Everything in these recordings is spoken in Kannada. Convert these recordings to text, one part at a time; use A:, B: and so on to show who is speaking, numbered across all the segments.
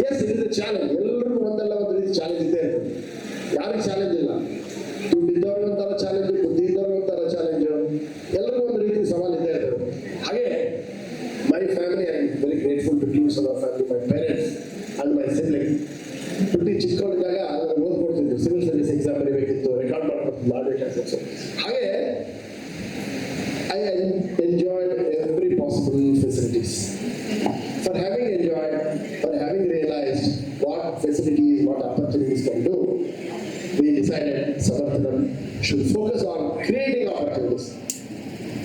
A: S it is challenge. ಎಲ್ಲರಿಗೂ ಒಂದಲ್ಲ ಒಂದು ರೀತಿ ಚಾಲೆಂಜ್ ಇದ್ದೇ ಇರ್ತದೆ. ಯಾರಿಗೆ ಚಾಲೆಂಜ್ ಇಲ್ಲ? ದುಡ್ಡಿದ್ದವ್ರಿಗೆ ಒಂಥರ ಚಾಲೆಂಜ್, ಬುದ್ಧಿ ಇದ್ದವ್ರಿಗೆ ಒಂಥರ ಚಾಲೆಂಜ್, ಎಲ್ಲರಿಗೂ ಒಂದು ರೀತಿ ಸವಾಲು ಇದ್ದೇ ಇರ್ತದೆ. ಹಾಗೆ my family, I am very grateful to give some family, my parents and my sibling. ಪುಟ್ಟಿ ಚಿಕ್ಕವಳಿದ್ದಾಗ ಓದ್ಕೊಡ್ತಿದ್ದು, ಸಿವಿಲ್ ಸರ್ವಿಸ್ ಎಕ್ಸಾಮ್ ಬರೀಬೇಕಿತ್ತು, ರೆಕಾರ್ಡ್ ಮಾಡ್ಕೊಡ್ತಿದ್ದು, ಆಡಿಯೋ ಕ್ಲಾಸಸ್. ಹಾಗೆ I enjoyed every possible facilities. For having enjoyed, for having realized what facilities, what opportunities can do, we decided Samarthanam should focus on creating opportunities.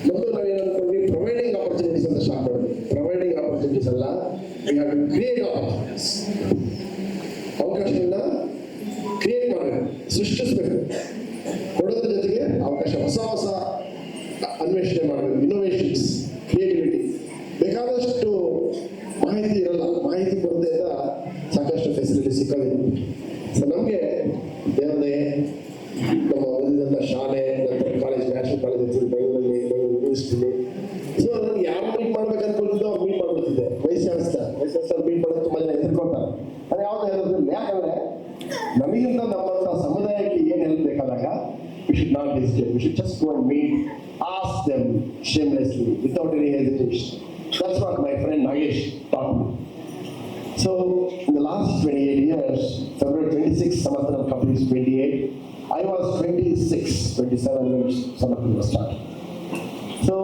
A: Modu navu ಏನು ಅನ್ಕೊಂಡ್ವಿ, ಪ್ರೊವೈಡಿಂಗ್ ಆಪರ್ಚುನಿಟೀಸ್ ಅಂತ ಸ್ಟಾರ್ಟ್ ಮಾಡಿದ್ವಿ. ಪ್ರೊವೈಡಿಂಗ್ ಆಪರ್ಚುನಿಟೀಸ್ ಅಲ್ಲ, we have to create opportunities. ಅವಕಾಶಗಳನ್ನ ಕ್ರಿಯೇಟ್ ಮಾಡಬೇಕು, ಸೃಷ್ಟಿಸಬೇಕು. ಕೊಡೋದ್ರ ಜೊತೆಗೆ ಅವಕಾಶ ಹೊಸ ಹೊಸ ಅನ್ವೇಷಣೆ ಮಾಡಬೇಕು, ಇನೋವೇಷನ್ಸ್, ಕ್ರಿಯೇಟಿವಿಟಿ. ಬೇಕಾದಷ್ಟು ಮಾಹಿತಿ ಇರಲ್ಲ, ಮಾಹಿತಿ ಕೊರತೆಯಿಂದ ಸಾಕಷ್ಟು ಫೆಸಿಲಿಟಿ ಸಿಕ್ಕೋದಿಲ್ಲ. ಸೊ ನಮಗೆ ದೇವರೇ ನಮ್ಮ ಓದಿದಂಥ ಶಾಲೆ, ನಂತರ ಕಾಲೇಜ್, ನ್ಯಾಷನಲ್ ಕಾಲೇಜ್ ಇರ್ತೀವಿ ಬೆಂಗಳೂರಲ್ಲಿ, ಬೆಂಗಳೂರು ಯೂನಿವರ್ಸಿಟಿಲಿ. ಸೊ ನನಗೆ ಯಾರು ಮೀಟ್ ಮಾಡ್ಬೇಕು ಅನ್ಕೊಳ್ತಿದ್ದೆ ಅವ್ರು ಮೀಟ್ ಮಾಡ್ಬಿಡ್ತಿದ್ದೆ. ವಯಸ್ಸಾಸ್ತಾರೆ ಮೀಟ್ ಮಾಡೋದು ತುಂಬ ಜನ ಹೆದರ್ಕೊಳ್ತಾರೆ. ಅದು ಯಾವ್ದು ಹೇಳೋದಿಲ್ಲ. ಯಾಕಂದ್ರೆ ನಮಗಿಂತ ನಮ್ಮಂಥ ಸಮುದಾಯಕ್ಕೆ ಏನು ಹೆಲ್ಪ್ ಬೇಕಾದಾಗ we should not hesitate. We should just go and meet, ask them shamelessly, without any hesitation. That's what my friend Nagesh taught me. So, in the last 28 years, February 26, Samarthanam completes 28. I was 26, 27 when Samarthanam was started. So,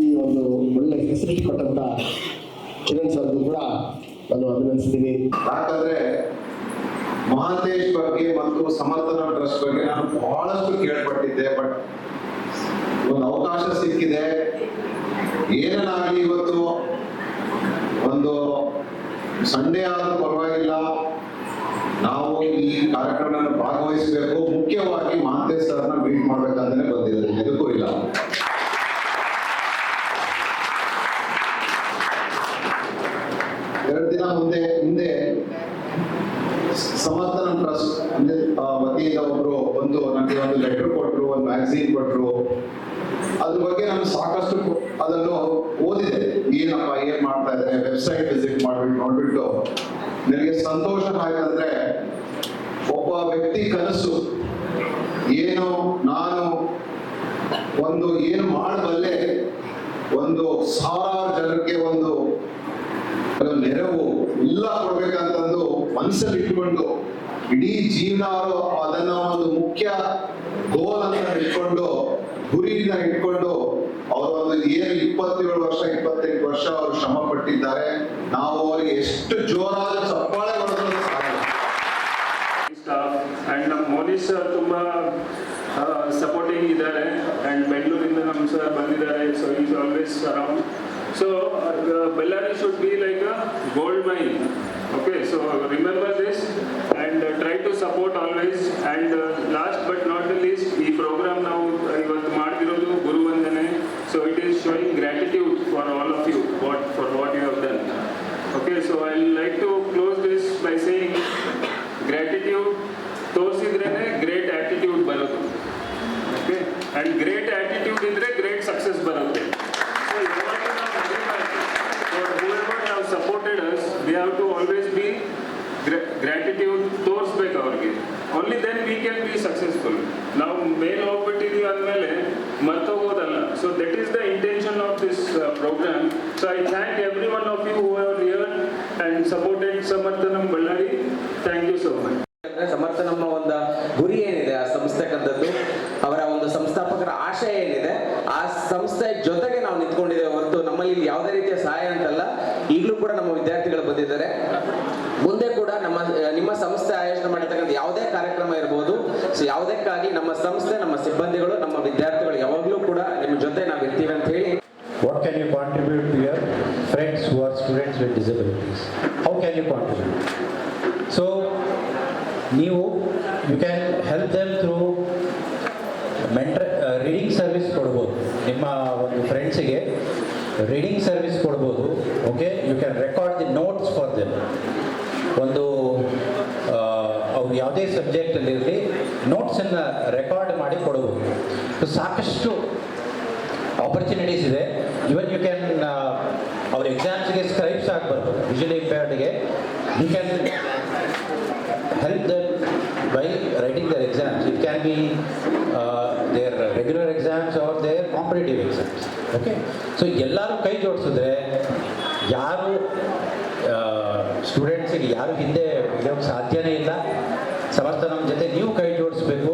A: ಈ ಒಂದು ಒಳ್ಳೆ ಫೆಸಿಲಿಟಿ ಕೊಟ್ಟಂತ ಕಿರಣ್ ಸರ್ಗೂ ಕೂಡ ನಾನು ಅಭಿನಂದಿಸ್ತೀನಿ.
B: ಯಾಕಂದ್ರೆ ಮಹಾಂತೇಶ್ ಬಗ್ಗೆ ಮತ್ತು ಸಮರ್ಥನಂ ಟ್ರಸ್ಟ್ ಬಗ್ಗೆ ನಾನು ಬಹಳಷ್ಟು ಕೇಳ್ಪಟ್ಟಿದ್ದೆ. ಬಟ್ ಒಂದು ಅವಕಾಶ ಸಿಕ್ಕಿದೆ. ಏನಾಗಲಿ ಇವತ್ತು ಒಂದು ಸಂಡೇ ಆದ್ರೂ ಪರವಾಗಿಲ್ಲ, ನಾವು ಈ ಕಾರ್ಯಕ್ರಮವನ್ನು ಭಾಗವಹಿಸಬೇಕು. ಮುಖ್ಯವಾಗಿ ಮಹಾಂತೇಶ್ ಸರ್ನ ಮೀಟ್ ಮಾಡ್ಬೇಕಂತಾನೆ ಬಂದಿದ್ದಾರೆ, ಎದಕ್ಕೂ ಇಲ್ಲ. ಎರಡು ದಿನ ಮುಂದೆ ಸಮರ್ಥನಂ ಟ್ರಸ್ಟ್ ವತಿಯಿಂದ ಒಬ್ರು ಬಂದು ನನಗೆ ಒಂದು ಲೆಟರ್ ಕೊಟ್ಟರು, ಒಂದು ಮ್ಯಾಗಝೀನ್ ಕೊಟ್ಟರು. ಅದ್ರ ಬಗ್ಗೆ ನಾನು ಸಾಕಷ್ಟು ಅದನ್ನು ಓದಿದೆ. ಏನಪ್ಪ ಏನ್ ಮಾಡ್ತಾ ಇದ್ದಾರೆ, ವೆಬ್ಸೈಟ್ ವಿಸಿಟ್ ನೋಡ್ಬಿಟ್ಟು ನನಗೆ ಸಂತೋಷ ಆಯ್ತಂದ್ರೆ, ಒಬ್ಬ ವ್ಯಕ್ತಿ ಕನಸು ಏನು, ನಾನು ಒಂದು ಏನು ಮಾಡಬಲ್ಲೆ, ಒಂದು ಸಾವಿರಾರು ಜನರಿಗೆ ಒಂದು ನೆರವು ಎಲ್ಲ ಕೊಡ್ಬೇಕಂತಂದು ಮನಸ್ಸಲ್ಲಿ ಇಟ್ಕೊಂಡು ಇಡೀ ಜೀವನ ಅದನ್ನ ಒಂದು ಮುಖ್ಯ ಗೋಲ್ ಅಂತ ಇಟ್ಕೊಂಡು, ಗುರಿನ ಇಟ್ಕೊಂಡು ಅವರು ಒಂದು ಏನು 27 ವರ್ಷ 28 ವರ್ಷ ಅವರು ಶ್ರಮ ಪಟ್ಟಿದ್ದಾರೆ. ನಾವು ಅವರಿಗೆ ಎಷ್ಟು ಜೋರಾದ ಚಪ್ಪಾಳೆ ಹೊಡೆದ್ರು
C: ಅಂಡ್ ನಮ್ಮ ಮೋನಿಶ್ ಸರ್ ತುಂಬಾ ಸಪೋರ್ಟಿಂಗ್ ಇದ್ದಾರೆ. ಅಂಡ್ ಬೆಂಗಳೂರಿಂದ ನಮ್ಮ ಸರ್ ಬಂದಿದ್ದಾರೆ. So is always around. So Bellary should be like a gold mine. Okay, so remember this and try to support always. And last but not the least, ee program now ivattu maadirodu Guru Vandane. So it is showing gratitude for all of you for what you have done. Okay, so I like to close this by saying gratitude ತೋರಿಸಿದ್ರೇನೆ great attitude ಬರೋದು. Okay, and great attitude ಇದ್ರೆ great success ಬರುತ್ತೆ. Supported us, we have to always be gratitude ತೋರಿಸ್ಬೇಕು ಅವ್ರಿಗೆ. Only then we can be successful. ನಾವು ಮೇಲೆ ಹೋಗ್ಬಿಟ್ಟಿದೀವಿ ಅಂದಮೇಲೆ ಮರ್ತೋಗೋದಲ್ಲ. So that is the intention of this program. So I thank every one of you who are here and supported Samarthanam Bellary. Thank you so much.
D: ಸಮರ್ಥನಮ್ಮ ಒಂದು ಗುರಿ ಏನಿದೆ ಆ ಸಂಸ್ಥೆಗಂತದ್ದು, ಅವರ ಒಂದು ಸಂಸ್ಥಾಪಕರ ಆಶಯ ಏನಿದೆ, ಆ ಸಂಸ್ಥೆ ಜೊತೆಗೆ ನಾವು ನಿಂತ್ಕೊಂಡಿದ್ದೇವೆ ಹೊರತು ನಮ್ಮಲ್ಲಿ ಯಾವುದೇ ರೀತಿಯ ಸಹಾಯ ಅಂತಲ್ಲ. ಈಗಲೂ ಕೂಡ ನಮ್ಮ ವಿದ್ಯಾರ್ಥಿಗಳು ಬಂದಿದ್ದಾರೆ. ಮುಂದೆ ಕೂಡ ನಿಮ್ಮ ಸಂಸ್ಥೆ ಆಯೋಜನೆ ಮಾಡಿರ್ತಕ್ಕಂಥ ಯಾವುದೇ ಕಾರ್ಯಕ್ರಮ ಇರಬಹುದು, ಸೊ ಯಾವುದಕ್ಕಾಗಿ ನಮ್ಮ ಸಂಸ್ಥೆ, ನಮ್ಮ ಸಿಬ್ಬಂದಿಗಳು, ನಮ್ಮ ವಿದ್ಯಾರ್ಥಿಗಳು ಯಾವಾಗಲೂ ಕೂಡ ನಿಮ್ಮ ಜೊತೆ ನಾವು ಇರ್ತೀವಿ ಅಂತ ಹೇಳಿ.
E: What can you contribute to your friends who are students with disabilities? How can you contribute? So you can help them through reading service ಕೊಡ್ಬೋದು. ನಿಮ್ಮ ಒಂದು ಫ್ರೆಂಡ್ಸಿಗೆ ರೀಡಿಂಗ್ ಸರ್ವಿಸ್ ಕೊಡ್ಬೋದು. Okay, you can record the notes for them. ಒಂದು ಅವ್ರು ಯಾವುದೇ ಸಬ್ಜೆಕ್ಟಲ್ಲಿರಲಿ ನೋಟ್ಸನ್ನು ರೆಕಾರ್ಡ್ ಮಾಡಿ ಕೊಡ್ಬೋದು. ಸಾಕಷ್ಟು ಆಪರ್ಚುನಿಟೀಸ್ ಇದೆ. ಇವನ್ ಯು ಕ್ಯಾನ್ ಅವ್ರ ಎಕ್ಸಾಮ್ಸ್ಗೆ ಸ್ಕ್ರೈಬ್ಸ್ ಆಗಬಾರ್ದು. visually impairedಗೆ you can help them by writing their exams. It can be their regular exams or their competitive exams. Okay? So ಎಲ್ಲರೂ ಕೈ ಜೋಡಿಸಿದ್ರೆ ಯಾರು ಸ್ಟೂಡೆಂಟ್ಸಿಗೆ ಯಾರು ಹಿಂದೆ ಇಡೋಕ್ಕೆ ಸಾಧ್ಯನೇ ಇಲ್ಲ. ಸಮರ್ಥ ನಮ್ಮ ಜೊತೆ ನೀವು ಕೈ ಜೋಡಿಸ್ಬೇಕು.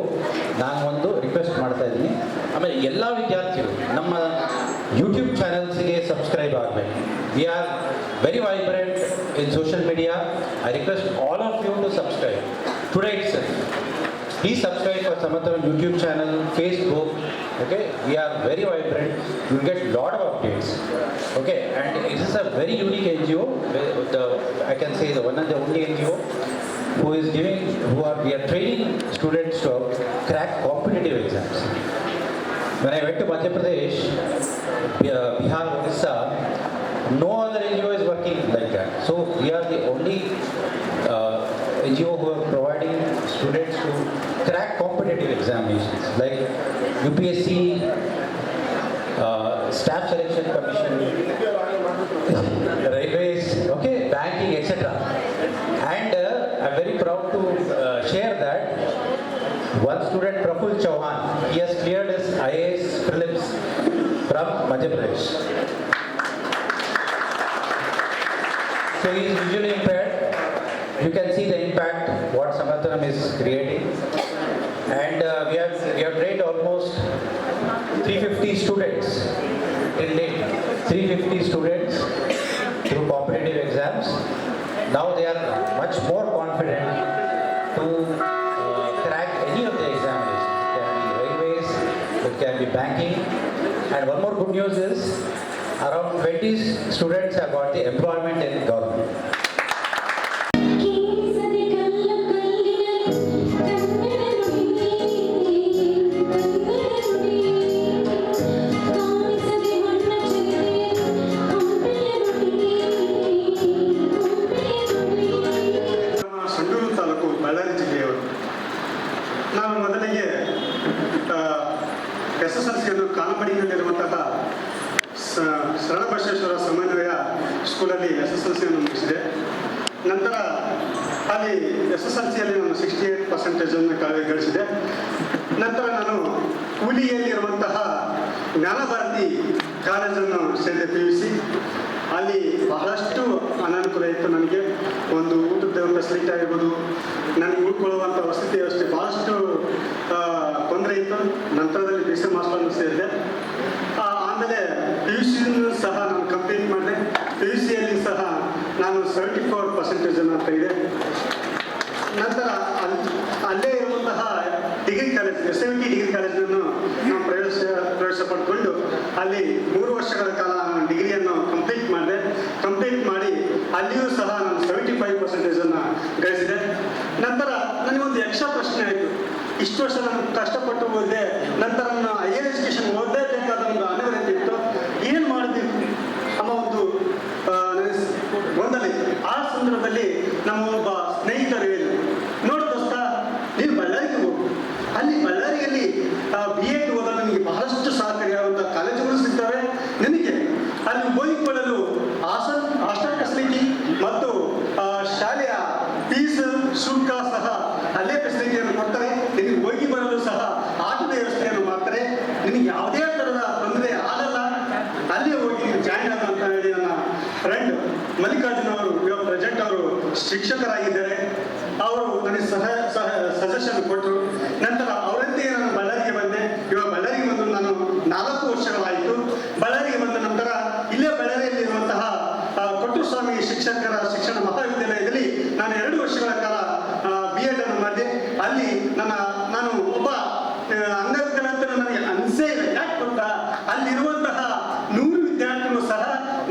E: ನಾನು ಒಂದು ರಿಕ್ವೆಸ್ಟ್ ಮಾಡ್ತಾ ಇದ್ದೀನಿ. ಆಮೇಲೆ ಎಲ್ಲ ವಿದ್ಯಾರ್ಥಿಗಳು ನಮ್ಮ ಯೂಟ್ಯೂಬ್ ಚಾನಲ್ಸ್ಗೆ ಸಬ್ಸ್ಕ್ರೈಬ್ ಆಗಬೇಕು. We are very vibrant in social media. I request all of you to subscribe today itself. Please subscribe for Samatharam YouTube channel, Facebook. Okay, we are very vibrant. You will get lot of updates. Okay, and this is a very unique NGO. I can say the one and the only NGO we are training students to crack competitive exams. When I went to Madhya Pradesh, Bihar, Odisha, no other NGO is working like that. So we are the only NGO who are providing students to crack competitive examinations like UPSC, Staff Selection Commission, Railways, okay, banking, etc. And I'm very proud to share that one student, Praful Chauhan, he has cleared his IAS prelims from Madhya Pradesh. So he is visually impaired. You can see the impact what Samatharam is creating, and we have trained almost 350 students till date. 350 students through competitive exams. Now they are much more confident to crack any of the examinations. It can be railways, it can be banking, and one more good news is around 20 students have got the employment in government.
F: Sandur taluk Ballari ಜಿಲ್ಲೆಯವರು. ನಾವು ಮೊದಲಿಗೆ SSLCಯನ್ನು ಕಾಲಮಡಿನಲ್ಲಿರುವಂತಹ ಶರಣಬಸವೇಶ್ವರ ಸಮನ್ವಯ ಸ್ಕೂಲಲ್ಲಿ SSLCಯನ್ನು ಮುಗಿಸಿದೆ. ನಂತರ ಅಲ್ಲಿ SSLCಯಲ್ಲಿ ನಾನು 68% ಗಳಿಸಿದೆ. ನಂತರ ನಾನು ಕೂಲಿಯಲ್ಲಿರುವಂತಹ ಜ್ಞಾನಭಾರತಿ ಕಾಲೇಜನ್ನು ಸೇರಿದೆ PUC. ಅಲ್ಲಿ ಬಹಳಷ್ಟು ಅನಾನುಕೂಲ ಇತ್ತು. ನನಗೆ ಒಂದು ಊಟದ ಫೆಸಿಲಿಟಿ ಆಗಿರ್ಬೋದು, ನನಗೆ ಉಳ್ಕೊಳ್ಳುವಂಥ ವಸತಿ ವ್ಯವಸ್ಥೆ ಭಾಳಷ್ಟು ತೊಂದರೆ ಇತ್ತು. ನಂತರದಲ್ಲಿ BCM ಮಾಸ್ಟರ್ನ್ನು ಸೇರಿದೆ. ಆಮೇಲೆ PUCಯನ್ನು ಸಹ ನಾನು ಕಂಪ್ಲೀಟ್ ಮಾಡಿದೆ. PUCಯಲ್ಲಿ ಸಹ ನಾನು 74% ತೆಗೆದೆ. ನಂತರ ಅಲ್ಲೇ ಇರುವಂತಹ ಡಿಗ್ರಿ ಕಾಲೇಜ್ SMT ಡಿಗ್ರಿ ಕಾಲೇಜನ್ನು ನಾನು ಪ್ರವೇಶ ಪಡ್ಕೊಂಡು ಅಲ್ಲಿ 3 ವರ್ಷಗಳ ಕಾಲ ನಾನು ಡಿಗ್ರಿಯನ್ನು ಕಂಪ್ಲೀಟ್ ಮಾಡಿದೆ. ಕಂಪ್ಲೀಟ್ ಮಾಡಿ ಅಲ್ಲಿಯೂ ಸಹ ನಾನು 75% ಗಳಿಸಿದೆ. ನಂತರ ನನಗೊಂದು ಯಕ್ಷ ಪ್ರಶ್ನೆ ಆಯಿತು. ಇಷ್ಟು ವರ್ಷ ನಾನು ಕಷ್ಟಪಟ್ಟು ಓದಿದೆ, ನಂತರ ನಾನು ಹೈಯರ್ ಎಜುಕೇಷನ್ ಓದಲೇಬೇಕಾದ ಒಂದು ಅನಿವಾರ್ಯತೆ ಇತ್ತು. ಏನು ಮಾಡಬೇಕು ಅನ್ನೋ ಒಂದು ಗೊಂದಲ ಇತ್ತು. ಆ ಸಂದರ್ಭದಲ್ಲಿ ನಮ್ಮ ಒಬ್ಬ ಸ್ನೇಹಿತರು ಹೇಳಿದರು, ನೋಡು ದೋಸ್ತ, ನೀನು ಬಳ್ಳಾರಿಗೆ ಹೋಗು. ಅಲ್ಲಿ ಬಳ್ಳಾರಿಯಲ್ಲಿ B.Ed ಓದಲು ನಿಮಗೆ ಬಹಳಷ್ಟು ಸಹಕಾರಿಯಾಗುವಂಥ ಕಾಲೇಜುಗಳು ಸಿಗ್ತವೆ. ನಿನಗೆ ಅಲ್ಲಿ ಓದಿಕೊಳ್ಳಲು ಹಾಸ್ಟೆಲ್ ಫೆಸಿಲಿಟಿ ಮತ್ತು ಶಾಲೆಯ ಫೀಸ್ ಶುಲ್ಕ ಸಹ ಅಲ್ಲೇ ಫೆಸಿಲಿಟಿಯನ್ನು ಕೊಡ್ತಾರೆ. ನಿನಗೆ ಹೋಗಿ ಬರಲು ಸಹ ಆಟದ ವ್ಯವಸ್ಥೆಯನ್ನು ಮಾಡ್ತಾರೆ. ನಿನಗೆ ಯಾವುದೇ ಥರದ ತೊಂದರೆ ಆಗಲ್ಲ. ಅಲ್ಲೇ ಹೋಗಿ ನೀವು ಜಾಯಿನ್ ಆಗ ಅಂತ ಹೇಳಿ ನನ್ನ ಫ್ರೆಂಡ್ ಮಲ್ಲಿಕಾರ್ಜುನ್ ಅವರು, ಇವಾಗ ಪ್ರೆಸೆಂಟ್ ಅವರು ಶಿಕ್ಷಕರಾಗಿದ್ದಾರೆ. ಅವರು ನನಗೆ ಸಜೆಷನ್ ಕೊಟ್ಟರು. ನಂತರ ಅವರಂತೆಯೇ ನಾನು ಬಳ್ಳಾರಿಗೆ ಬಂದೆ. ಇವಾಗ ಬಳ್ಳಾರಿಗೆ ಬಂದು ನಾನು 4 ವರ್ಷಗಳಾಯಿತು. ಬಳ್ಳಾರಿಗೆ ಬಂದ ನಂತರ ಇಲ್ಲೇ ಬಳ್ಳಾರಿಯಲ್ಲಿರುವಂತಹ ಕೊಟ್ಟೂರು ಸ್ವಾಮಿ ಶಿಕ್ಷಕರ ಶಿಕ್ಷಣ ಮಹಾವಿದ್ಯಾಲಯದಲ್ಲಿ ನಾನು 2 ವರ್ಷಗಳ ಕಾಲ B.Ed ಅನ್ನು ಮಾಡಿದೆ. ಅಲ್ಲಿ ನಾನು ಒಬ್ಬ ಅಂಗವಿಕಲ ಅಂತ ನನಗೆ ಅನಿಸೇ ಇಲ್ಲ. ಯಾಕೆ ಗೊತ್ತಾ, ಅಲ್ಲಿರುವಂತಹ 100 ವಿದ್ಯಾರ್ಥಿಗಳು ಸಹ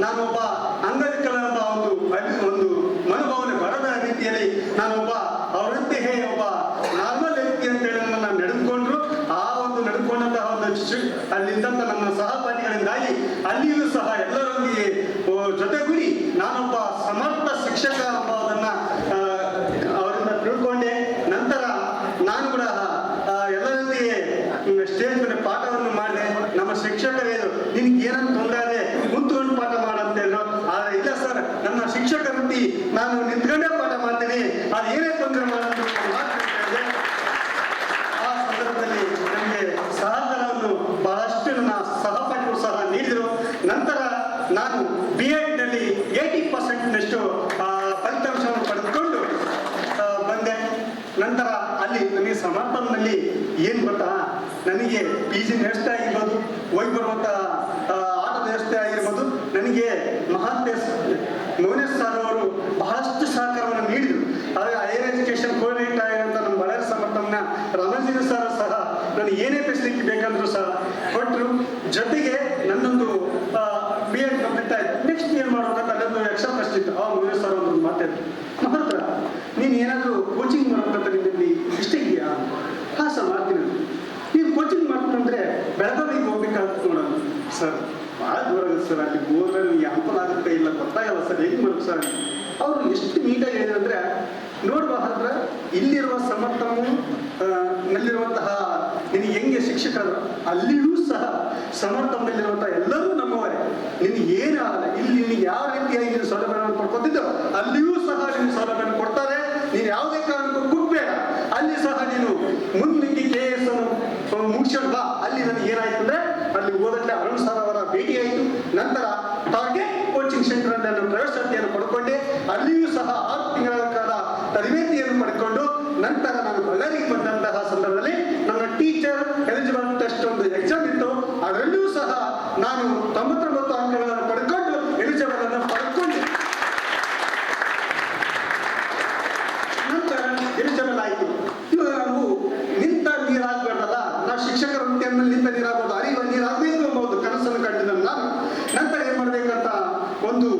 F: ನಾನೊಬ್ಬ ಅಂಗವಿಕಲ ಎಂಬ ಒಂದು ಮನೋಭಾವನೆ ಬರದ ರೀತಿಯಲ್ಲಿ ನಾನೊಬ್ಬ ಅವರಂತೆಯೇ ಒಬ್ಬ ನಾರ್ಮಲ್ ವ್ಯಕ್ತಿ ಅಂತೇಳಿ ನನ್ನ ನಡೆದುಕೊಂಡ್ರು. ಆ ಒಂದು ನಡೆದುಕೊಂಡಂತಹ ಒಂದು ಅಲ್ಲಿದ್ದಂಥ ನನ್ನ ಸಹಪಾಠಿಗಳಿಂದಾಗಿ ಅಲ್ಲಿಯೂ ಸಹ ಎಲ್ಲರೊಂದಿಗೆ ಜೊತೆಗೂಡಿ ನಾನೊಬ್ಬ ಸಮರ್ಥ ಶಿಕ್ಷಕ ಎಂಬುದನ್ನು ಅವರಿಂದ ತಿಳ್ಕೊಂಡೆ. ನಂತರ ನಾನು ಕೂಡ ಎಲ್ಲರೊಂದಿಗೆ ಸ್ಟೇಜ್ ಮೇಲೆ ಪಾಠವನ್ನು ಮಾಡಿದೆ. ನಮ್ಮ ಶಿಕ್ಷಕರು ನಿನಗೆ ಏನಂತ ತೊಂದರೆ ಕುಂತ್ಕೊಂಡು ಪಾಠ ಮಾಡಂತೇಳು. ಆದರೆ ಇಲ್ಲ ಸರ್, ನನ್ನ ಶಿಕ್ಷಕರಂತೆ ಪ್ರತಿ ನಾನು ನಿಂತ್ಕೊಂಡೇ ಪಾಠ ಮಾಡ್ತೀನಿ, ಅದು ಏನೇ ತೊಂದರೆ ಮಾಡೋದು ಆ ಸಂದರ್ಭದಲ್ಲಿ ನನಗೆ ಸಹಕಾರವನ್ನು ಬಹಳಷ್ಟು ನನ್ನ ಸಹಪಾಠಿಗಳು ಸಹ ನೀಡಿದರು. ನಂತರ ನಾನು BEdನಲ್ಲಿ 80%ನಷ್ಟು ಫಲಿತಾಂಶವನ್ನು ಪಡೆದುಕೊಂಡು ಬಂದೆ. ನಂತರ ಅಲ್ಲಿ ನನಗೆ ಸಮರ್ಥನಲ್ಲಿ ಏನು ಗೊತ್ತಾ, ನನಗೆ PG ವ್ಯವಸ್ಥೆ ಆಗಿರ್ಬೋದು, ಹೋಗಿ ಬರುವಂಥ ಆಟದ ವ್ಯವಸ್ಥೆ ಆಗಿರ್ಬೋದು, ನನಗೆ ಮೌನೇಶ್ ಸರ್ ಅವರು ಬಹಳಷ್ಟು ಸಹಕಾರವನ್ನು ನೀಡಿದರು. ಹಾಗೆ ಹೈಯರ್ ಎಜುಕೇಶನ್ ಕೋಆರ್ಡಿನೇಟರ್ ಆಗಿರುವಂಥ ನಮ್ಮ ಬಳ್ಳಾರಿ ಸಮರ್ಥನ ರಮಣಜೀವ ಸರ್ ಸಹ ನನಗೆ ಏನೇ ಫೆಸಿಲಿಟಿ ಬೇಕಂದ್ರೂ ಸಹ ಕೊಟ್ಟರು. ಜೊತೆಗೆ ನನ್ನೊಂದು BEd ಕಂಪ್ಲೀಟ್ ಆಯಿತು. ನೆಕ್ಸ್ಟ್ ಏನು ಮಾಡ್ಬೇಕಂತ ಅಲ್ಲೊಂದು ಎಕ್ಸ್ಟ್ರಾ ಪ್ರಶ್ನೆ ಇತ್ತು. ಮೌನೇಶ್ ಸರ್ ಒಂದು ಮಾತಾಡಿದ್ರು, ಮಹತ್ರ ನೀನು ಏನಾದರೂ ಕೋಚಿಂಗ್ ಮಾಡ್ಬೇಕಂತ ನಿನ್ನಲ್ಲಿ ಇಷ್ಟ ಇದೆಯಾ? ಹಾಂ ಸರ್ ಮಾಡ್ತೀನಿ. ನೀವು ಕೋಚಿಂಗ್ ಮಾಡ್ಬೇಕಂದ್ರೆ ಬೆಳಗಾವಿಗೆ ಹೋಗ್ಬೇಕಾಗುತ್ತೆ ನೋಡೋಣ ಸರ್, ಭಾಳ ದೂರ ಆಗುತ್ತೆ ಸರ್, ಅಲ್ಲಿ ಹೋದ್ರೆ ನಿಮಗೆ ಅನುಕೂಲ ಆಗುತ್ತೆ ಇಲ್ಲ ಗೊತ್ತಾಗಲ್ಲ ಸರ್, ಹೇಗೆ ಮಾಡ್ಬೇಕು ಸರ್? ಅವರು ಎಷ್ಟು ನೀಟಾಗಿ ಹೇಳಿದ್ರು ಅಂದರೆ, ನೋಡುವ ಹತ್ರ ಇಲ್ಲಿರುವ ಸಮರ್ಥನವು ನಲ್ಲಿರುವಂತಹ ನಿನಗೆ ಹೆಂಗೆ ಶಿಕ್ಷಕರು ಅಲ್ಲಿಯೂ ಸಹ ಸಮರ್ಥನದಲ್ಲಿರುವಂತಹ ಎಲ್ಲರೂ ನಮ್ಮವರೇ, ನಿನಗೆ ಏನು ಆಗಲ್ಲ, ಇಲ್ಲಿ ನಿನಗೆ ಯಾವ ರೀತಿಯಾಗಿ ನೀನು ಸೌಲಭ್ಯವನ್ನು ಪಡ್ಕೊತಿದ್ದೋ ಅಲ್ಲಿಯೂ ಸಹ ನಿನ್ನ ಸೌಲಭ್ಯವನ್ನು ಕೊಡ್ತಾರೆ. ನೀನು ಯಾವುದೇ ಕಾರಣಕ್ಕೂ ಕುಗ್ಬೇಡ, ಅಲ್ಲಿ ಸಹ ನೀನು ಮುಂದಿಗೆ KS ಮುಗಿಸ್ಕೊಂಡು ಬಾ. ಅಲ್ಲಿ ನನಗೆ ಏನಾಯ್ತು ಅಂದರೆ, ಅಲ್ಲಿ ಓದಕ್ಕೆ ಅರುಣ್ ಸರ್ ಅವರ ಭೇಟಿ ಆಯಿತು. ನಂತರ ಟಾರ್ಗೆಟ್ ಕೋಚಿಂಗ್ ಸೆಂಟರ್ ಅಲ್ಲಿ ನಾನು ಪ್ರವೇಶಾತಿಯನ್ನು ಪಡ್ಕೊಂಡೆ. ಅಲ್ಲಿಯೂ ಸಹ 6 ತಿಂಗಳ ಕಾಲ ತರಬೇತಿಯನ್ನು ಪಡ್ಕೊಂಡು ನಂತರ ನಾನು ಬಳ್ಳಾರಿಗೆ ಬಂದಂತಹ ಸಂದರ್ಭದಲ್ಲಿ ನನ್ನ ಟೀಚರ್ ಎಲಿಜಿಬಲ್ ಟೆಸ್ಟ್ ಒಂದು ಎಕ್ಸಾಮ್ ಇತ್ತು, ಅದರಲ್ಲಿಯೂ ಸಹ ನಾನು 99 ಅಂಕಗಳನ್ನು ಪಡ್ಕೊಂಡು ಎಲಿಜಿಬಲ್ ಅನ್ನು ಪಡ್ಕೊಂಡೆ. ನಂತರ ಎಲಿಜಿಬಲ್ ಆಯಿತು. ಇವಾಗ ನಾವು ನಿಂತ ನೀರಾಗಬಾರ್ದಲ್ಲ, ನಾವು ಶಿಕ್ಷಕರ ವೃತ್ತಿಯಲ್ಲಿ ನಿಂತ ನೀರಾಗಬಹುದು, ಅರಿವ ನೀರಾಗಬೇಕು ಎಂಬುದು ಕನಸನ್ನು ಕಂಡಿದ್ದ ನಾನು. ನಂತರ ಏನು ಮಾಡಬೇಕಂತ ಒಂದು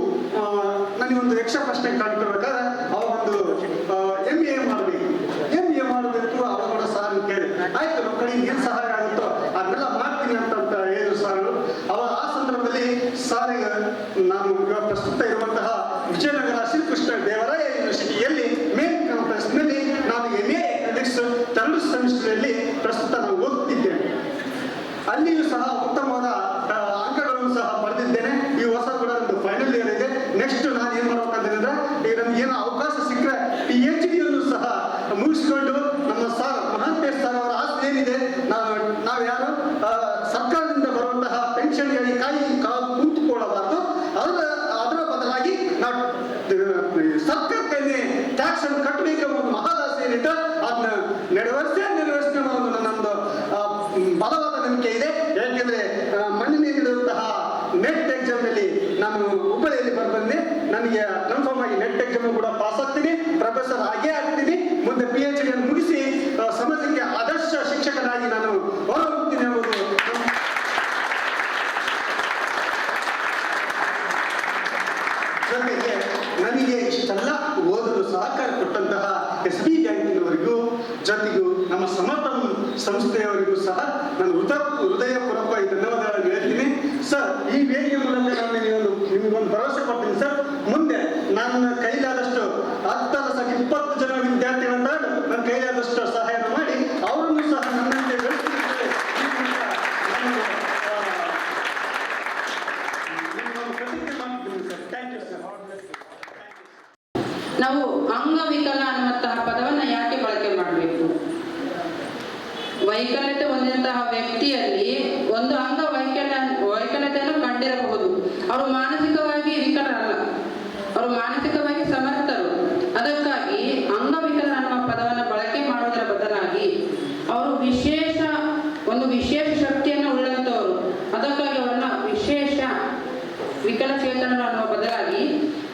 F: ನನಗೊಂದು ಯಕ್ಷ ಪ್ರಶ್ನೆ ಕಾಣ್ತಿರ್ಬೇಕಾದ್ರೆ ಅವ ಒಂದು MBA ಮಾಡಬೇಕು, MBA ಮಾಡಬೇಕು. ಅವಾಗ ಕೂಡ ಸಾರ್ ಕೇಳಿ ಆಯ್ತು ನಮ್ಮ ಕಡೆ ಏನು ಸಹಾಯ ಆಗುತ್ತೋ ಅದನ್ನೆಲ್ಲ ಮಾಡ್ತೀನಿ ಅಂತ ಹೇಳಿದ್ರು ಸಾರು. ಅವಾಗ ಆ ಸಂದರ್ಭದಲ್ಲಿ ಸಾರಿಗೆ ನಾನು ಇವಾಗ ಪ್ರಸ್ತುತ ಇರುವಂತಹ ವಿಜಯನಗರ ಶ್ರೀಕೃಷ್ಣ ದೇವರಾಯ ಯೂನಿವರ್ಸಿಟಿಯಲ್ಲಿ ಮೇನ್ ಕ್ಯಾಂಪಸ್ನಲ್ಲಿ ನಾನು MA ಎಕನಾಮಿಕ್ಸ್ 3 ಸೆಮಿಸ್ಟರ್ನಲ್ಲಿ ಪ್ರಸ್ತುತ ನಾನು ಓದುತ್ತಿದ್ದೇನೆ. ಅಲ್ಲಿಯೂ ಸಹ ಉತ್ತಮವಾದ ಅಂಕಗಳನ್ನು ಸಹ ಪಡೆದಿದ್ದೇನೆ. ಈ ವರ್ಷ ಕೂಡ ಒಂದು ಫೈನಲ್ ಇಯರ್ ಇದೆ. ನೆಕ್ಸ್ಟ್ ನಾನು ಏನು ಮಾಡ್ಬೇಕಂತಂದ್ರೆ, ಈಗ ನಮ್ಗೆ ಏನೋ ಅವಕಾಶ ಸಿಕ್ಕರೆ PhD ಸಹ ಮುಗಿಸ್ಕೊಂಡು ನಮ್ಮ ಸರ್ ಮಹಾಂತೇಶ್ ಸರ್ ಅವರ ಆಸ್ತಿ ಏನಿದೆ, ನಾವು ಯಾರು ಸರ್ಕಾರದಿಂದ ಬರುವಂತಹ ಪೆನ್ಷನ್ಗಾಗಿ ಕುಂತುಕೊಳ್ಳಬಾರ್ದು, ಅದರ ಬದಲಾಗಿ ನಾವು ಸರ್ಕಾರಕ್ಕೆ ಟ್ಯಾಕ್ಸ್ ಅನ್ನು ಕಟ್ಟಬೇಕೆಂಬ ಒಂದು ಮಹದಾಸೆ ಏನಿದೆ ಅದನ್ನ ನೆರವೇರಿಸಿದ ನನ್ನೊಂದು ಬಲವಾದ ನಂಬಿಕೆ ಇದೆ. ಯಾಕೆಂದ್ರೆ ಮಣ್ಣಿನಲ್ಲಿರುವಂತಹ ನೆಟ್ ಎಕ್ಸಾಮ್ ನಲ್ಲಿ ನಾನು ಹುಬ್ಬಳ್ಳಿಯಲ್ಲಿ ಬಂದೆ. ನನಗೆ ಕನ್ಫರ್ಮ್ ಆಗಿ ನೆಟ್ ಎಕ್ಸಾಮ್ ಕೂಡ ಪಾಸ್ ಆಗ್ತೀನಿ, ಪ್ರೊಫೆಸರ್ ಆಗೇ ಆಗ್ತೀನಿ. ಮುಂದೆ PhD ಅನ್ನು ಮುಗಿಸಿ ಸಮಾಜಕ್ಕೆ ಆದರ್ಶ ಶಿಕ್ಷಕನಾಗಿ ನಾನು ಹೊರಹೋಗ್ತೀನಿ ಎಂಬುದು. ಜೊತೆಗೆ ನನಗೆ ಇಷ್ಟೆಲ್ಲ ಓದಲು ಸಹಕಾರ ಕೊಟ್ಟಂತಹ SB ಬ್ಯಾಂಕಿನವರಿಗೂ ಜೊತೆಗೂ ನಮ್ಮ ಸಮರ್ಥನ ಸಂಸ್ಥೆಯವರಿಗೂ ಸಹ ನಾನು ಹೃದಯಪೂರ್ವಕವಾಗಿ ಧನ್ಯವಾದಗಳನ್ನು ಹೇಳ್ತೀನಿ. ಸರ್, ಈ ವೇದಿಕೆ ಮೂಲಕ ನಾನು ನಿಮಗೊಂದು ಭರವಸೆ ಕೊಡ್ತೀನಿ ಸರ್. ಮುಂದೆ ನನ್ನ ಕೈಲಾದಷ್ಟು 10-20 ಜನ ವಿದ್ಯಾರ್ಥಿಗಳನ್ನ ನನ್ನ ಕೈಲಾದಷ್ಟು ಸಹಾಯ ಮಾಡಿ ಅವರನ್ನು ಸಹ ನನ್ನಂತೆ ಬೆಳೆಸಿದ್ದೇವೆ.
G: ನಾವು ಅಂಗವಿಕಲ ಅನ್ನುವಂತಹ ಪದವನ್ನ ಯಾಕೆ ಬಳಕೆ ಮಾಡಬೇಕು? ವೈಕಲ್ಯತೆ ಹೊಂದಿದಂತಹ ವ್ಯಕ್ತಿಯಲ್ಲಿ ಒಂದು ವೈಕಲ್ಯತೆಯನ್ನು ಕಂಡಿರಬಹುದು. ಅವರು ಮಾನಸಿಕವಾಗಿ ವಿಕಲರಲ್ಲ, ಅವರು ಮಾನಸಿಕವಾಗಿ ಸಮರ್ಥರು. ಅದಕ್ಕಾಗಿ ಅಂಗವಿಕಲ ಅನ್ನುವ ಪದವನ್ನು ಬಳಕೆ ಮಾಡುವುದರ ಬದಲಾಗಿ ಅವರು ಒಂದು ವಿಶೇಷ ಶಕ್ತಿಯನ್ನು ಉಳ್ಳಂತವರು. ಅದಕ್ಕಾಗಿ ಅವರನ್ನ ವಿಶೇಷ ವಿಕಲಚೇತನರು ಅನ್ನುವ ಬದಲಾಗಿ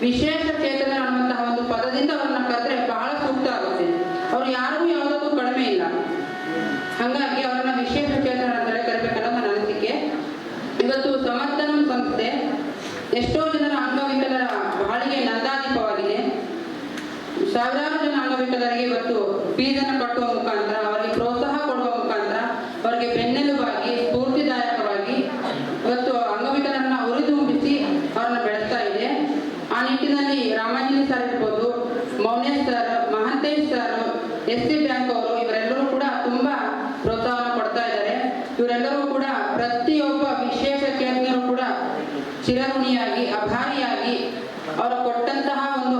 G: ವಿಶೇಷ ಚೇತನ ಅನ್ನುವಂತಹ ಒಂದು ಪದದಿಂದ ಅವ್ರನ್ನ ಕರೆದ್ರೆ ಬಹಳ ಸೂಕ್ತ ಆಗುತ್ತೆ. ಅವ್ರು ಯಾರಿಗೂ ಯಾವುದಕ್ಕೂ ಕಡಿಮೆ ಇಲ್ಲ, ಹಾಗಾಗಿ ಅವರನ್ನ ವಿಶೇಷ ಚೇತನ ಅಂತೇಳಿ ಕರಿಬೇಕನ್ನೋದು ನನ್ನ ಅನಿಸಿಕೆ. ಇವತ್ತು ಸಮರ್ಥನ ಸಂಸ್ಥೆ ಎಷ್ಟೋ ಜನರ ಅಂಗವಿಕಲರ ಬಾಳಿಗೆ ನಂದಾದೀಪವಾಗಿದೆ. ಸಾವಿರಾರು ಜನ ಅಂಗವಿಕಲರಿಗೆ ಇವತ್ತು ಫೀಸನ್ನು ಕಟ್ಟುವ ಮುಖಾಂತರ, ಅವರಿಗೆ ಪ್ರೋತ್ಸಾಹ ಕೊಡುವ ಮುಖಾಂತರ, ಅವರಿಗೆ ಬೆನ್ನೆಲುಬಾಗಿ ಸ್ಫೂರ್ತಿದಾಯಕವಾಗಿ ಇವತ್ತು ಅಂಗವಿಕಲರನ್ನ ಉರಿದುಂಬಿಸಿ ಅವರನ್ನ ಬೆಳೆಸ್ತಾ ಇದೆ. ಆ ನಿಟ್ಟಿನಲ್ಲಿ ರಾಮಾಂಜನಿ ಸರ್ ಇರ್ಬೋದು, Mounesh sir, Mahantesh sir, SC bank ಅವರು ಇವರೆಲ್ಲರೂ ಕೂಡ ತುಂಬಾ ಪ್ರೋತ್ಸಾಹವನ್ನು ಕೊಡ್ತಾ ಇದ್ದಾರೆ. ಇವರೆಲ್ಲರೂ ಕೂಡ ಪ್ರತಿಯೊಬ್ಬ ವಿಶೇಷ ಚೇತನರು ಕೂಡ ಚಿರಋಣಿಯಾಗಿ, ಅಭಾರಿಯಾಗಿ ಅವರು ಕೊಟ್ಟಂತಹ ಒಂದು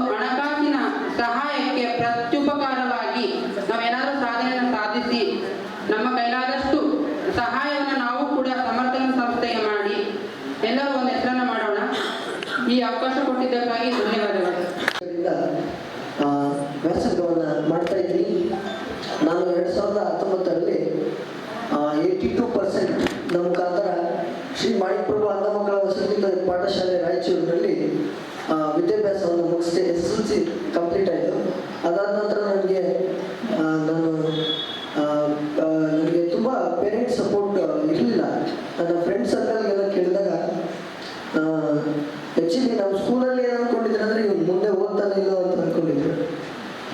H: ಪ್ರೌಢಶಾಲೆ ರಾಯಚೂರಿನಲ್ಲಿ ವಿದ್ಯಾಭ್ಯಾಸವನ್ನು ಮುಗಿಸಿ SSLC ಕಂಪ್ಲೀಟ್ ಆಯಿತು. ಅದಾದ ನಂತರ ನನಗೆ ತುಂಬ ಪೇರೆಂಟ್ಸ್ ಸಪೋರ್ಟ್ ಇರಲಿಲ್ಲ. ನನ್ನ ಫ್ರೆಂಡ್ ಸರ್ಕಲ್ಗೆಲ್ಲ ಕೇಳಿದಾಗ ಆ್ಯಕ್ಚುಲಿ ನಮ್ಮ ಸ್ಕೂಲಲ್ಲಿ ಏನು ಅಂದ್ಕೊಂಡಿದ್ರು ಅಂದರೆ ಇವ್ನು ಮುಂದೆ ಓದ್ತಾನೆ ಇಲ್ಲ ಅಂತ ಅಂದ್ಕೊಂಡಿದ್ರು.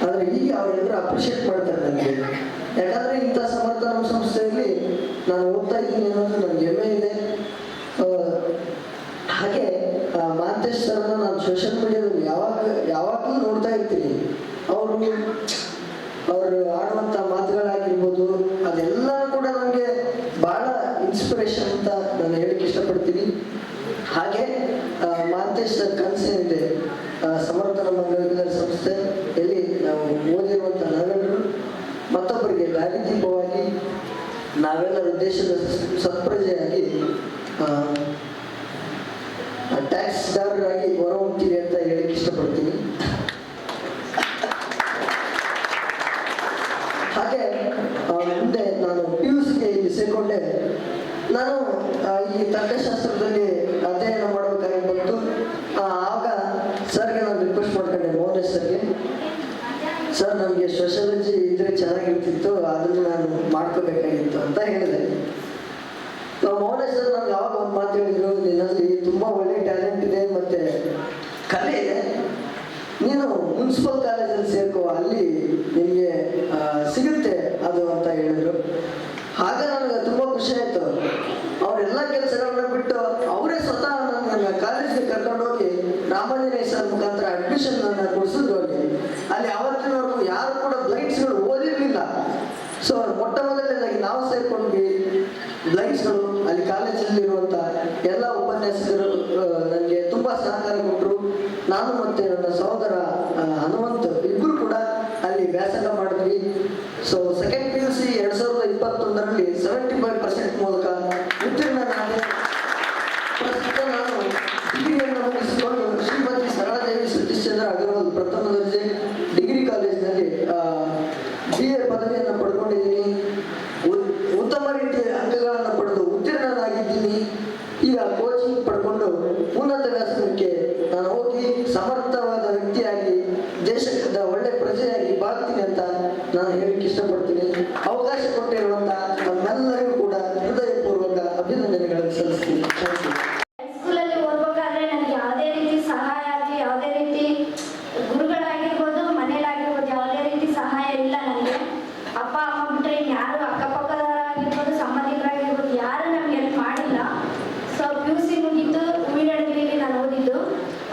H: ಆದರೆ ಈಗ ಅವರೆಲ್ಲರೂ ಅಪ್ರಿಷಿಯೇಟ್ ಮಾಡ್ತಾರೆ ನನಗೆ. ಯಾಕಂದರೆ ಇಂಥ ಸಮರ್ಥ ನಮ್ಮ ಸಂಸ್ಥೆಯಲ್ಲಿ ನಾನು ಓದ್ತಾ ಇದ್ದೀನಿ ಅನ್ನೋದು ನನಗೆ ಹೆಮ್ಮೆ ಇದೆ. ಹಾಗೆ ಮಾಂತೇಶ್ ಸರ್ನ ನಾನು ಸೋಷಿಯಲ್ ಮೀಡಿಯಾದಲ್ಲಿ ಯಾವಾಗಲೂ ನೋಡ್ತಾ ಇರ್ತೀನಿ. ಅವರು ಆಡುವಂಥ ಮಾತುಗಳಾಗಿರ್ಬೋದು ಅದೆಲ್ಲ ಕೂಡ ನನಗೆ ಭಾಳ ಇನ್ಸ್ಪಿರೇಷನ್ ಅಂತ ನಾನು ಹೇಳಕ್ಕೆ ಇಷ್ಟಪಡ್ತೀನಿ. ಹಾಗೆ ಮಾಂತೇಶ್ ಸರ್ ಕನಸೇನಿದೆ ಸಮರ್ಥನ ಮಂಗಳ ಸಂಸ್ಥೆಯಲ್ಲಿ ನಾವು ಓದಿರುವಂಥ ನಾವೆಲ್ಲರೂ ಮತ್ತೊಬ್ಬರಿಗೆ ದಾರಿದೀಪವಾಗಿ ನಾವೆಲ್ಲರೂ ದೇಶದ ಸತ್ಪ್ರಜೆಯಾಗಿ ಟ್ಯಾಕ್ಸ್ದಾರರಾಗಿ ಹೊರಹೊಮ್ತೀವಿ ಅಂತ ಹೇಳಕ್ಕೆ ಇಷ್ಟಪಡ್ತೀನಿ. ಹಾಗೆ ಮುಂದೆ ನಾನು PUCಗೆ ಇಲ್ಲಿ ಸೇರಿಕೊಂಡೆ. ನಾನು ಈ ತರ್ಕಶಾಸ್ತ್ರದಲ್ಲಿ ಅಧ್ಯಯನ ಮಾಡಬೇಕಾಗಿ ಬಂತು. ಆಗ ಸರ್ಗೆ ನಾನು ರಿಕ್ವೆಸ್ಟ್ ಮಾಡ್ಕೊಂಡೆ, ಮೋಹನೇಶ್ ಸರ್ಗೆ, ಸರ್ ನನಗೆ ಸೋಷಿಯಾಲಜಿ ಇದ್ರೆ ಚೆನ್ನಾಗಿರ್ತಿತ್ತು, ಅದನ್ನು ನಾನು ಮಾಡ್ಕೋಬೇಕಾಗಿತ್ತು ಅಂತ ಹೇಳಿದೆ. ಮೋಹನೇಶ್ ಸರ್ ನಾನು ಯಾವಾಗ ಒಂದು ಮಾತು ಹೇಳಿದ್ರು, ನಿನ್ನಲ್ಲಿ ತುಂಬ ಒಳ್ಳೆ ಟ್ಯಾಲೆಂಟ್ ಇದೆ ಮತ್ತು ಕಲೆ ಇದೆ, ನೀನು ಮುನ್ಸಿಪಲ್ ಕಾಲೇಜಲ್ಲಿ ಸೇರ್ಕೋ, ಅಲ್ಲಿ ನಿಮಗೆ ಸಿಗುತ್ತೆ ಅದು ಅಂತ ಹೇಳಿದ್ರು. ಆಗ ನನಗೆ ತುಂಬ ಖುಷಿ ಆಯಿತು. ಅವರೆಲ್ಲ ಕೆಲಸಗಳನ್ನ ಬಿಟ್ಟು ಅವರೇ ಸ್ವತಃ ನನ್ನ ಕಾಲೇಜ್ಗೆ ಕರ್ಕೊಂಡೋಗಿ ರಾಮಾಂಜನೇಯ ಸರ್ ಮುಖಾಂತರ ಅಡ್ಮಿಷನ್ ಕೊಡಿಸಿದ್ರು. ಅಲ್ಲಿ ಅವತ್ತಿನವರೆಗೂ ಯಾರು ಕೂಡ ಬ್ಲೈಂಡ್ಸ್ಗಳು ಓದಿರಲಿಲ್ಲ. ಸೊ ಮೊಟ್ಟ ಮೊದಲನೇದಾಗಿ ನಾವು ಸೇರ್ಕೊಂಡ್ವಿ. ಬ್ಲೈಂಡ್ಸ್ಗಳು ಅಲ್ಲಿ ಕಾಲೇಜಲ್ಲಿರುವಂಥ ಎಲ್ಲ ಉಪನ್ಯಾಸಕರು ನನಗೆ ತುಂಬ ಸಹಕಾರ ಕೊಟ್ಟರು. ನಾನು ಮತ್ತು ನನ್ನ ಸಹೋದರ ಹನುಮಂತ್ ಇಬ್ಬರು ಕೂಡ ಅಲ್ಲಿ ವ್ಯಾಸಂಗ ಮಾಡಿದ್ವಿ. ಸೊ ಸೆಕೆಂಡ್ PUC 2021ರಲ್ಲಿ 75% ಮೂಲಕ ಉತ್ತೀರ್ಣನಾದೆ. ಪ್ರಸ್ತುತ ನಾನು ಡಿಗ್ರಿಯನ್ನು ಮುಗಿಸಿಕೊಂಡು ಶ್ರೀಮತಿ ಸರಳಾದೇವಿ ಸತೀಶ್ಚಂದ್ರ ಅಗರ್ವಾಲ್ ಪ್ರಥಮ ದರ್ಜೆ ಡಿಗ್ರಿ ಕಾಲೇಜಿನಲ್ಲಿ BA ಪದವಿಯನ್ನು ಪಡ್ಕೊಂಡಿದ್ದೀನಿ. ಉತ್ತಮ ರೀತಿಯ ಅಂಕಗಳನ್ನು ಪಡೆದು ಉತ್ತೀರ್ಣನಾಗಿದ್ದೀನಿ. ಈಗ ಕೋಚಿಂಗ್ ಪಡ್ಕೊಂಡು ಉನ್ನತ ವ್ಯಾಸಂಗಕ್ಕೆ ನಾನು ಹೋಗಿ ಸಮರ್ಥವಾದ ವ್ಯಕ್ತಿಯಾಗಿ ದೇಶದ ಒಳ್ಳೆ ಪ್ರಜೆಯಾಗಿ ಬಾಳ್ತೀನಿ ಅಂತ ನಾನು ಹೇಳಕ್ಕೆ ಇಷ್ಟಪಡ್ತೀನಿ. ಅವಕಾಶ ಕೊಟ್ಟಿರುವಂತ ನಮ್ಮೆಲ್ಲರಿಗೂ ಕೂಡ ಹೃದಯಪೂರ್ವಕ ಅಭಿನಂದನೆಗಳನ್ನು ಸಲ್ಲಿಸ್ತೀನಿ.
I: ಹೈಸ್ಕೂಲಲ್ಲಿ ಓದ್ಬೇಕಾದ್ರೆ ನನಗೆ ಯಾವುದೇ ರೀತಿ ಸಹಾಯ ಆಗಲಿ, ಯಾವುದೇ ರೀತಿ ಗುರುಗಳಾಗಿರ್ಬೋದು, ಮನೇಲಾಗಿರ್ಬೋದು, ಯಾವುದೇ ರೀತಿ ಸಹಾಯ ಇಲ್ಲ ನನಗೆ. ಅಪ್ಪ ಅಮ್ಮ ಬಿಟ್ಟರೆ ಇನ್ಯಾರು ಅಕ್ಕಪಕ್ಕದವರಾಗಿರ್ಬೋದು, ಸಂಬಂಧಿಕರಾಗಿರ್ಬೋದು, ಯಾರು ನಮ್ಗೆ ಹೆಲ್ಪ್ ಮಾಡಿಲ್ಲ. ಸೊ PUC ಮುಗೀತು, ಹೂವಿನಡಗಲಿಯಲ್ಲಿ ನಾನು ಓದಿದ್ದು.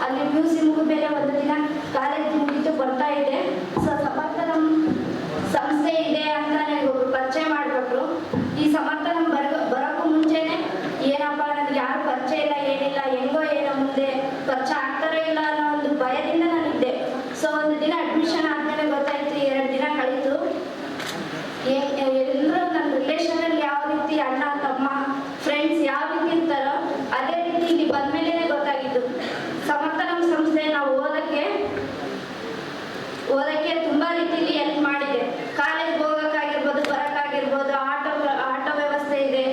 I: ಅಲ್ಲಿ PUC ಮುಗಿದ ಮೇಲೆ ಒಂದು ದಿನ ಕಾಲೇಜ್ ಮುಗೀತು, ಬರ್ತಾ ಇದ್ದೆ. ಸೊ ಸಮರ್ಥನ ಸಂಸ್ಥೆ ಇದೆ ಅಂತ ನನಗೆ ಒಬ್ರು ಪರಿಚಯ ಮಾಡಿಕೊಟ್ರು. ಈ ಸಮರ್ಥನ ಬರೋಕ್ಕೂ ಮುಂಚೆನೆ ಏನಪ್ಪ ನನಗೆ ಯಾರು ಪರಿಚಯ ಇಲ್ಲ, ಏನಿಲ್ಲ, ಹೆಂಗೋ ಏನೋ ಮುಂದೆ ಪರಿಚಯ ಆಗ್ತಾರೋ ಇಲ್ಲ ಅನ್ನೋ ಒಂದು ಭಯದಿಂದ ನಾನಿದ್ದೆ. ಸೊ ಒಂದು ದಿನ ಅಡ್ಮಿಷನ್ ಆದ್ಮೇಲೆ ಗೊತ್ತಾಯ್ತು, 2 ದಿನ ಕಳೀತು. ಎಲ್ಲರೂ ನನ್ನ ರಿಲೇಷನಲ್ಲಿ ಯಾವ ರೀತಿ ಅಣ್ಣ ತಮ್ಮ ಫ್ರೆಂಡ್ಸ್ ಯಾವ ರೀತಿ ಇರ್ತಾರೋ ಅದೇ ರೀತಿ ಇಲ್ಲಿ ಬಂದ್ಮೇಲೆ ಗೊತ್ತಾಗಿದ್ದು. ಸಮರ್ಥನ ಸಂಸ್ಥೆ ನಾವು ಓದಕ್ಕೆ ತುಂಬಾ ರೀತಿಯಲ್ಲಿ ಹೆಲ್ಪ್ ಮಾಡಿದೆ. ಕಾಲೇಜ್ಗೆ ಹೋಗೋಕ್ಕಾಗಿರ್ಬೋದು, ಬರೋಕ್ಕಾಗಿರ್ಬೋದು, ಆಟೋ ವ್ಯವಸ್ಥೆ ಇದೆ,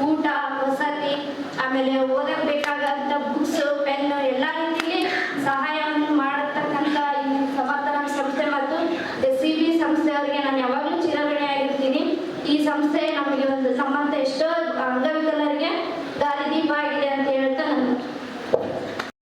I: ಊಟ ವಸತಿ, ಆಮೇಲೆ ಓದಕ್ಕೆ ಬೇಕಾಗಂತ ಬುಕ್ಸ್ ಪೆನ್ನು ಎಲ್ಲ ರೀತಿಯಲ್ಲಿ ಸಹಾಯವನ್ನು ಮಾಡತಕ್ಕಂಥ ಈ ಸಮರ್ಥನ ಸಂಸ್ಥೆ ಮತ್ತು SCB ಸಂಸ್ಥೆಯವರಿಗೆ ನಾನು ಯಾವಾಗಲೂ ಚಿರಋಣಿಯಾಗಿರ್ತೀನಿ. ಈ ಸಂಸ್ಥೆ